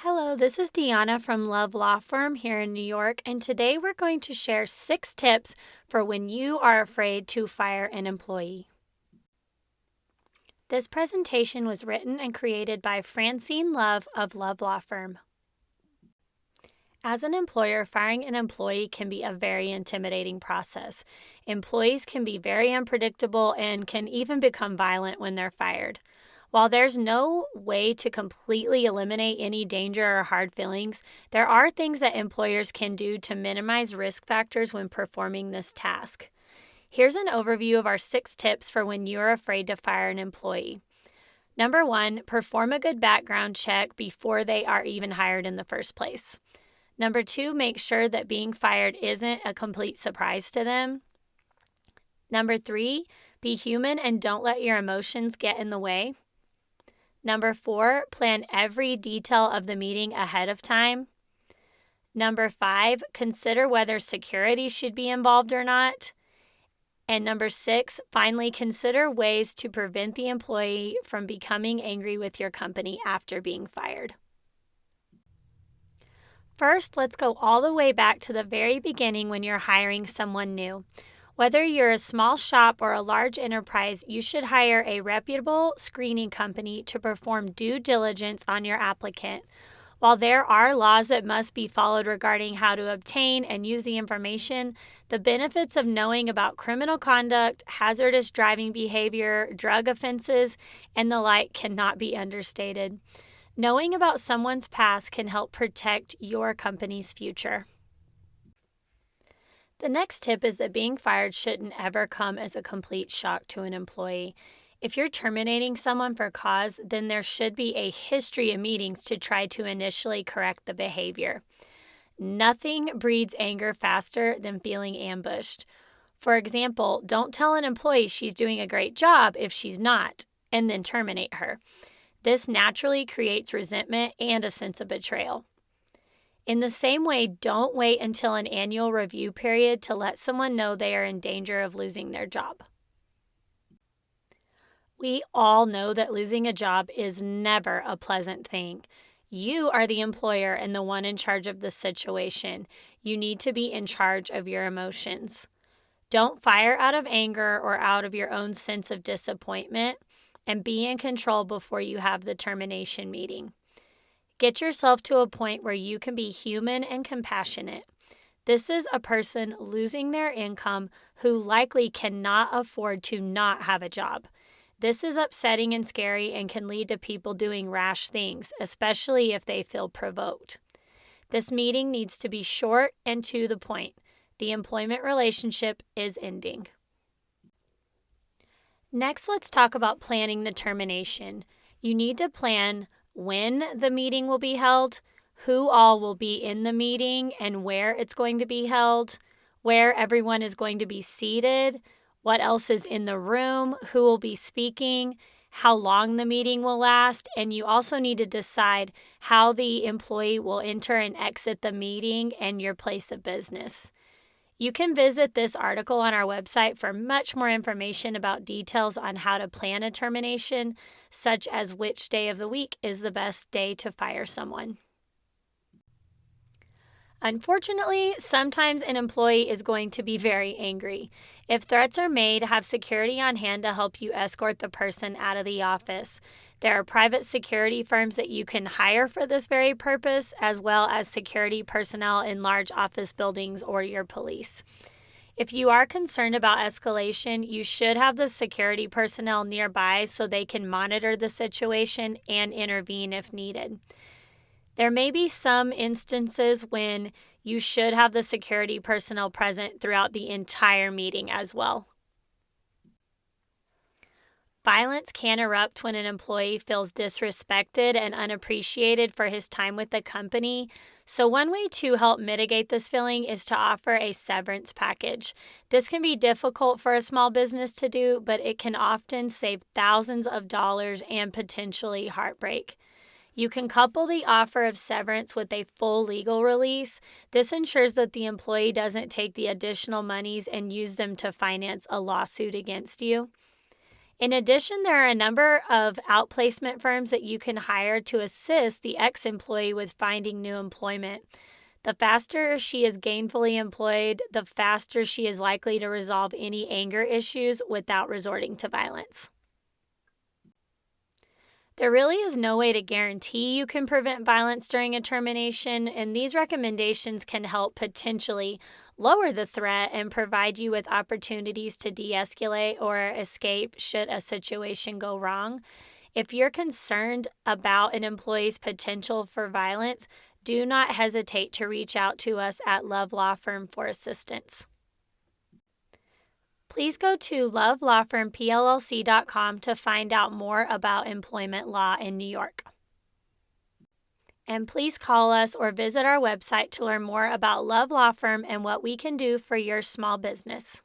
Hello, this is Deanna from Love Law Firm here in New York, and today we're going to share 6 tips for when you are afraid to fire an employee. This presentation was written and created by Francine Love of Love Law Firm. As an employer, firing an employee can be a very intimidating process. Employees can be very unpredictable and can even become violent when they're fired. While there's no way to completely eliminate any danger or hard feelings, there are things that employers can do to minimize risk factors when performing this task. Here's an overview of our 6 tips for when you're afraid to fire an employee. Number 1, perform a good background check before they are even hired in the first place. Number 2, make sure that being fired isn't a complete surprise to them. Number 3, be human and don't let your emotions get in the way. Number 4, plan every detail of the meeting ahead of time. Number 5, consider whether security should be involved or not. And number 6, finally, consider ways to prevent the employee from becoming angry with your company after being fired. First, let's go all the way back to the very beginning when you're hiring someone new. Whether you're a small shop or a large enterprise, you should hire a reputable screening company to perform due diligence on your applicant. While there are laws that must be followed regarding how to obtain and use the information, the benefits of knowing about criminal conduct, hazardous driving behavior, drug offenses, and the like cannot be understated. Knowing about someone's past can help protect your company's future. The next tip is that being fired shouldn't ever come as a complete shock to an employee. If you're terminating someone for cause, then there should be a history of meetings to try to initially correct the behavior. Nothing breeds anger faster than feeling ambushed. For example, don't tell an employee she's doing a great job if she's not, and then terminate her. This naturally creates resentment and a sense of betrayal. In the same way, don't wait until an annual review period to let someone know they are in danger of losing their job. We all know that losing a job is never a pleasant thing. You are the employer and the one in charge of the situation. You need to be in charge of your emotions. Don't fire out of anger or out of your own sense of disappointment, and be in control before you have the termination meeting. Get yourself to a point where you can be human and compassionate. This is a person losing their income who likely cannot afford to not have a job. This is upsetting and scary and can lead to people doing rash things, especially if they feel provoked. This meeting needs to be short and to the point. The employment relationship is ending. Next, let's talk about planning the termination. You need to plan when the meeting will be held, who all will be in the meeting and where it's going to be held, where everyone is going to be seated, what else is in the room, who will be speaking, how long the meeting will last, and you also need to decide how the employee will enter and exit the meeting and your place of business. You can visit this article on our website for much more information about details on how to plan a termination, such as which day of the week is the best day to fire someone. Unfortunately, sometimes an employee is going to be very angry. If threats are made, have security on hand to help you escort the person out of the office. There are private security firms that you can hire for this very purpose, as well as security personnel in large office buildings or your police. If you are concerned about escalation, you should have the security personnel nearby so they can monitor the situation and intervene if needed. There may be some instances when you should have the security personnel present throughout the entire meeting as well. Violence can erupt when an employee feels disrespected and unappreciated for his time with the company. So one way to help mitigate this feeling is to offer a severance package. This can be difficult for a small business to do, but it can often save thousands of dollars and potentially heartbreak. You can couple the offer of severance with a full legal release. This ensures that the employee doesn't take the additional monies and use them to finance a lawsuit against you. In addition, there are a number of outplacement firms that you can hire to assist the ex employee with finding new employment. The faster she is gainfully employed, the faster she is likely to resolve any anger issues without resorting to violence. There really is no way to guarantee you can prevent violence during a termination, and these recommendations can help potentially lower the threat and provide you with opportunities to de escalate or escape should a situation go wrong. If you're concerned about an employee's potential for violence, do not hesitate to reach out to us at Love Law Firm for assistance. Please go to lovelawfirmpllc.com to find out more about employment law in New York. And please call us or visit our website to learn more about Love Law Firm and what we can do for your small business.